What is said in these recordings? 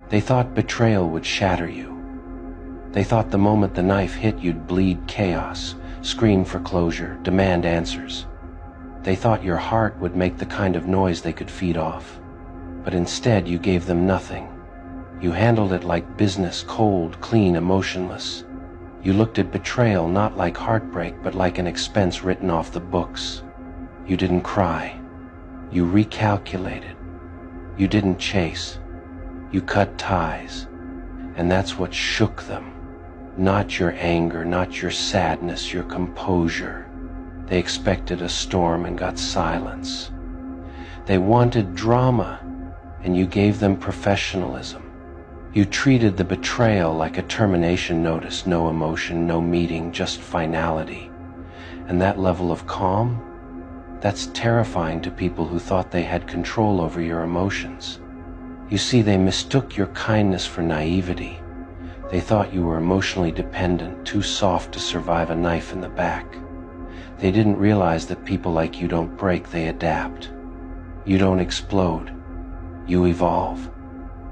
They thought betrayal would shatter you. They thought the moment the knife hit you'd bleed chaos, scream for closure, demand answers. They thought your heart would make the kind of noise they could feed off. But instead you gave them nothing. You handled it like business, cold, clean, emotionless. You looked at betrayal not like heartbreak, but like an expense written off the books. You didn't cry. You recalculated. You didn't chase. You cut ties. And that's what shook them. Not your anger, not your sadness, your composure. They expected a storm and got silence. They wanted drama, and you gave them professionalism. You treated the betrayal like a termination notice, no emotion, no meeting, just finality. And that level of calm, that's terrifying to people who thought they had control over your emotions. You see, they mistook your kindness for naivety. They thought you were emotionally dependent, too soft to survive a knife in the back. They didn't realize that people like you don't break, they adapt. You don't explode. You evolve.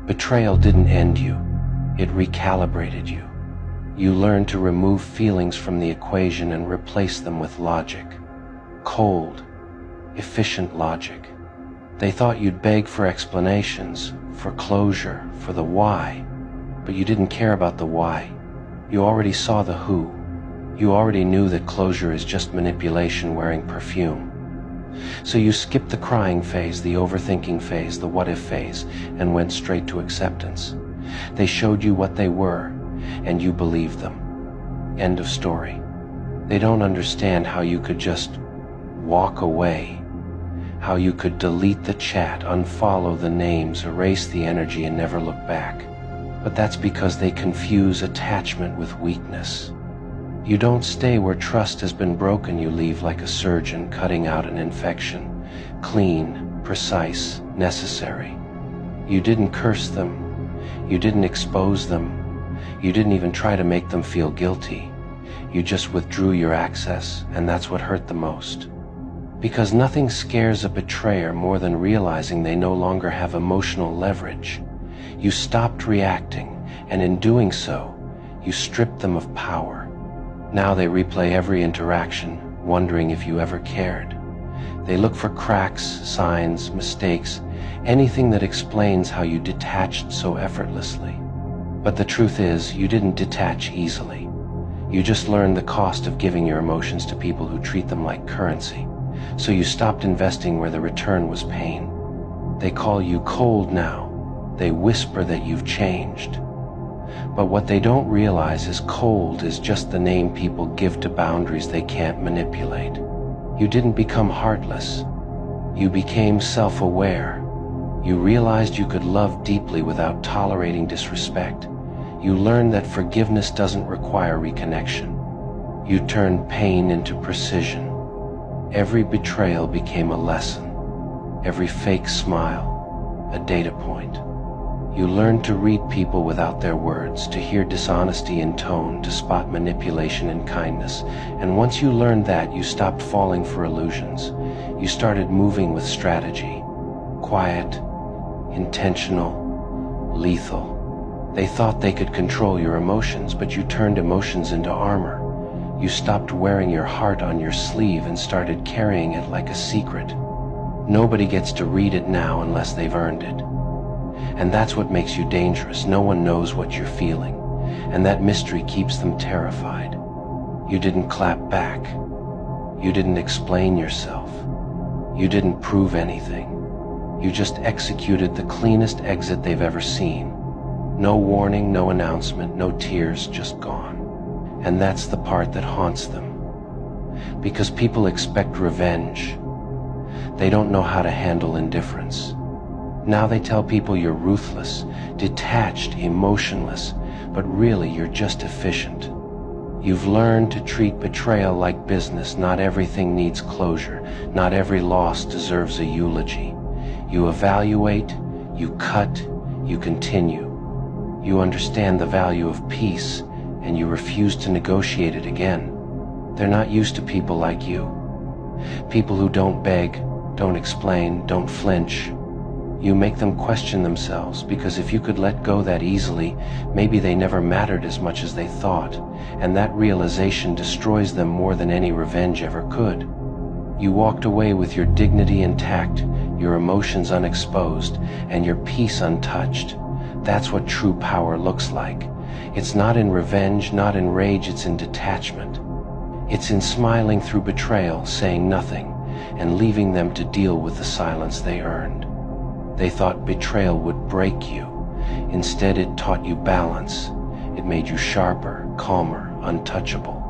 Betrayal didn't end you. It recalibrated you. You learned to remove feelings from the equation and replace them with logic. Cold, efficient logic. They thought you'd beg for explanations, for closure, for the why, but you didn't care about the why. You already saw the who. You already knew that closure is just manipulation wearing perfume. So you skipped the crying phase, the overthinking phase, the what if phase, and went straight to acceptance. They showed you what they were, and you believed them. End of story. They don't understand how you could just walk away, how you could delete the chat, unfollow the names, erase the energy, and never look back. But that's because they confuse attachment with weakness. You don't stay where trust has been broken. You leave like a surgeon cutting out an infection. Clean, precise, necessary. You didn't curse them. You didn't expose them. You didn't even try to make them feel guilty. You just withdrew your access, and that's what hurt the most. Because nothing scares a betrayer more than realizing they no longer have emotional leverage. You stopped reacting, and in doing so, you stripped them of power. Now they replay every interaction, wondering if you ever cared. They look for cracks, signs, mistakes, anything that explains how you detached so effortlessly. But the truth is, you didn't detach easily. You just learned the cost of giving your emotions to people who treat them like currency. So you stopped investing where the return was pain. They call you cold now. They whisper that you've changed. But what they don't realize is cold is just the name people give to boundaries they can't manipulate. You didn't become heartless. You became self-aware. You realized you could love deeply without tolerating disrespect. You learned that forgiveness doesn't require reconnection. You turned pain into precision. Every betrayal became a lesson. Every fake smile, a data point. You learned to read people without their words, to hear dishonesty in tone, to spot manipulation in kindness. And once you learned that, you stopped falling for illusions. You started moving with strategy. Quiet, intentional, lethal. They thought they could control your emotions, but you turned emotions into armor. You stopped wearing your heart on your sleeve and started carrying it like a secret. Nobody gets to read it now unless they've earned it. And that's what makes you dangerous. No one knows what you're feeling, and that mystery keeps them terrified. You didn't clap back. You didn't explain yourself. You didn't prove anything. You just executed the cleanest exit they've ever seen. No warning, no announcement, no tears, just gone. And that's the part that haunts them. Because people expect revenge. They don't know how to handle indifference. Now they tell people you're ruthless, detached, emotionless, but really you're just efficient. You've learned to treat betrayal like business. Not everything needs closure. Not every loss deserves a eulogy. You evaluate, you cut, you continue. You understand the value of peace, and you refuse to negotiate it again. They're not used to people like you. People who don't beg, don't explain, don't flinch. You make them question themselves, because if you could let go that easily, maybe they never mattered as much as they thought, and that realization destroys them more than any revenge ever could. You walked away with your dignity intact, your emotions unexposed, and your peace untouched. That's what true power looks like. It's not in revenge, not in rage, it's in detachment. It's in smiling through betrayal, saying nothing, and leaving them to deal with the silence they earned. They thought betrayal would break you. Instead, it taught you balance. It made you sharper, calmer, untouchable.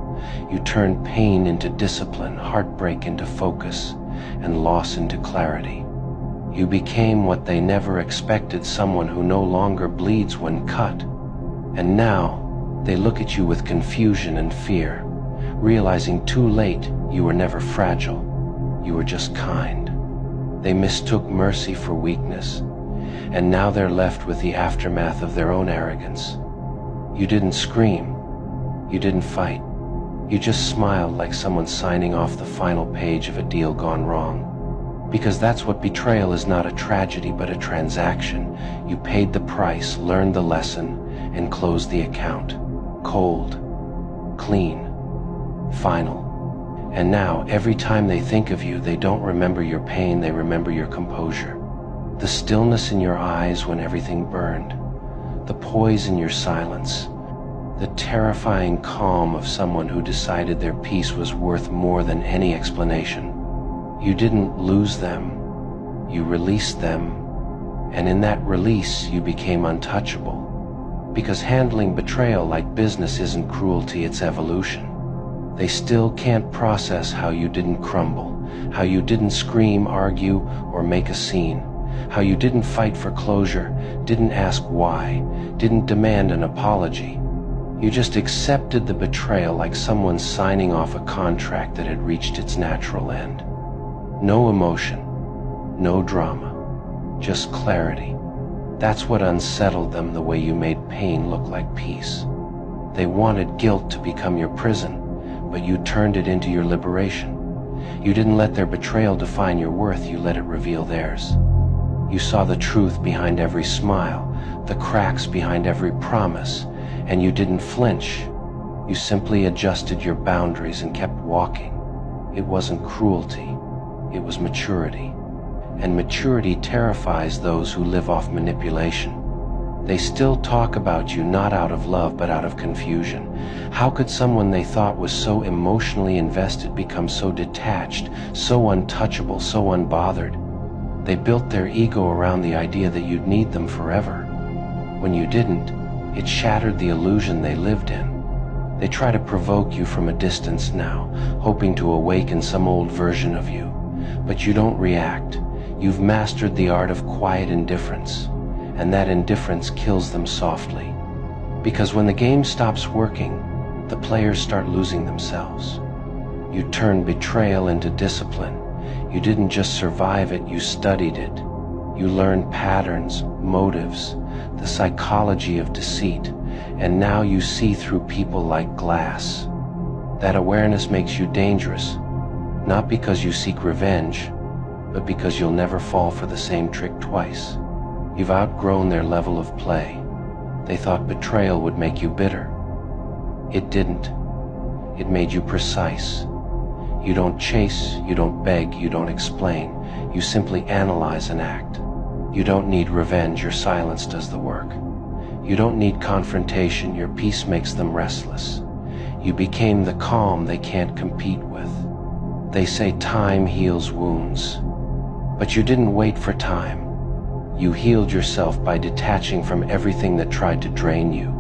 You turned pain into discipline, heartbreak into focus, and loss into clarity. You became what they never expected, someone who no longer bleeds when cut. And now, they look at you with confusion and fear, realizing too late you were never fragile. You were just kind. They mistook mercy for weakness, and now they're left with the aftermath of their own arrogance. You didn't scream. You didn't fight. You just smiled like someone signing off the final page of a deal gone wrong. Because that's what betrayal is, not a tragedy but a transaction. You paid the price, learned the lesson, and closed the account. Cold, clean, final. And now, every time they think of you, they don't remember your pain, they remember your composure. The stillness in your eyes when everything burned. The poise in your silence. The terrifying calm of someone who decided their peace was worth more than any explanation. You didn't lose them. You released them. And in that release, you became untouchable. Because handling betrayal like business isn't cruelty, it's evolution. They still can't process how you didn't crumble, how you didn't scream, argue, or make a scene, how you didn't fight for closure, didn't ask why, didn't demand an apology. You just accepted the betrayal like someone signing off a contract that had reached its natural end. No emotion, no drama, just clarity. That's what unsettled them, the way you made pain look like peace. They wanted guilt to become your prison, but you turned it into your liberation. You didn't let their betrayal define your worth, you let it reveal theirs. You saw the truth behind every smile, the cracks behind every promise, and you didn't flinch. You simply adjusted your boundaries and kept walking. It wasn't cruelty, it was maturity. And maturity terrifies those who live off manipulation. They still talk about you not out of love but out of confusion. How could someone they thought was so emotionally invested become so detached, so untouchable, so unbothered? They built their ego around the idea that you'd need them forever. When you didn't, it shattered the illusion they lived in. They try to provoke you from a distance now, hoping to awaken some old version of you. But you don't react. You've mastered the art of quiet indifference. And that indifference kills them softly. Because when the game stops working, the players start losing themselves. You turn betrayal into discipline. You didn't just survive it, you studied it. You learned patterns, motives, the psychology of deceit, and now you see through people like glass. That awareness makes you dangerous, not because you seek revenge, but because you'll never fall for the same trick twice. You've outgrown their level of play. They thought betrayal would make you bitter. It didn't. It made you precise. You don't chase, you don't beg, you don't explain. You simply analyze and act. You don't need revenge, your silence does the work. You don't need confrontation, your peace makes them restless. You became the calm they can't compete with. They say time heals wounds. But you didn't wait for time. You healed yourself by detaching from everything that tried to drain you.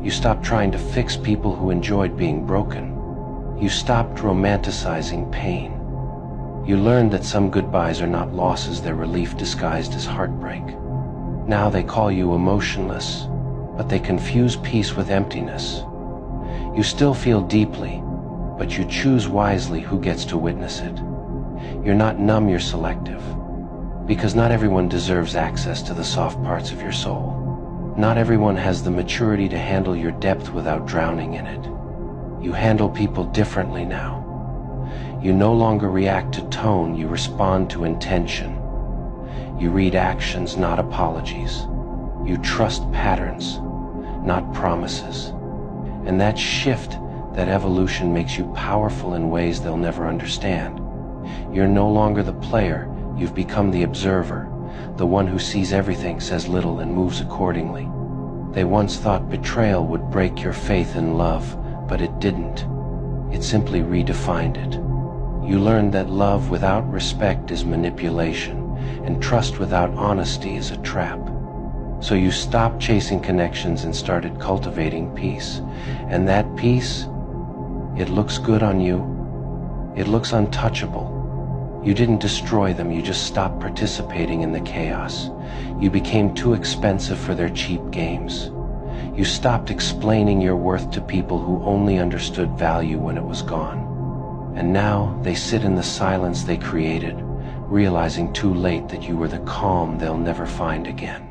You stopped trying to fix people who enjoyed being broken. You stopped romanticizing pain. You learned that some goodbyes are not losses, they're relief disguised as heartbreak. Now they call you emotionless, but they confuse peace with emptiness. You still feel deeply, but you choose wisely who gets to witness it. You're not numb, you're selective. Because not everyone deserves access to the soft parts of your soul. Not everyone has the maturity to handle your depth without drowning in it. You handle people differently now. You no longer react to tone, you respond to intention. You read actions, not apologies. You trust patterns, not promises. And that shift, that evolution, makes you powerful in ways they'll never understand. You're no longer the player, you've become the observer, the one who sees everything, says little, and moves accordingly. They once thought betrayal would break your faith in love, but it didn't. It simply redefined it. You learned that love without respect is manipulation, and trust without honesty is a trap. So you stopped chasing connections and started cultivating peace. And that peace, it looks good on you. It looks untouchable. You didn't destroy them, you just stopped participating in the chaos. You became too expensive for their cheap games. You stopped explaining your worth to people who only understood value when it was gone. And now they sit in the silence they created, realizing too late that you were the calm they'll never find again.